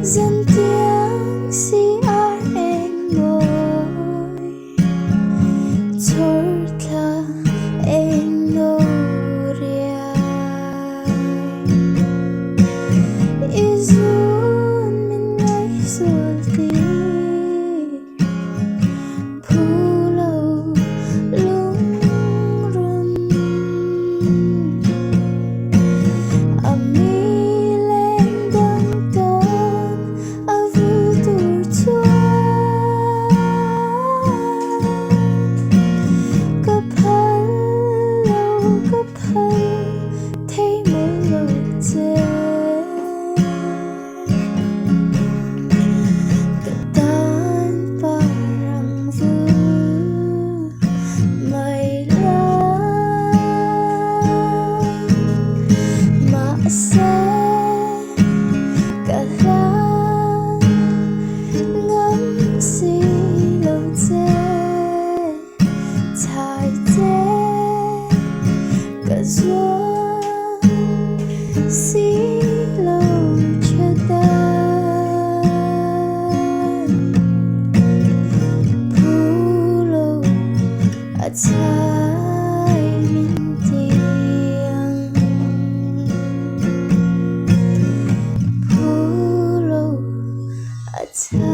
dần tiếng si ar em ngồi thôi thà em ngồi izun min ngay sulti pulau lung run ami leng dang ton avutur chua kapal thấy mơ lâu chê tan parang vu mai la ma se cả lan ngắm si lâu chê chhai chê cả ruộng si lâu chưa tan pulau chhai min tiang pulau chhai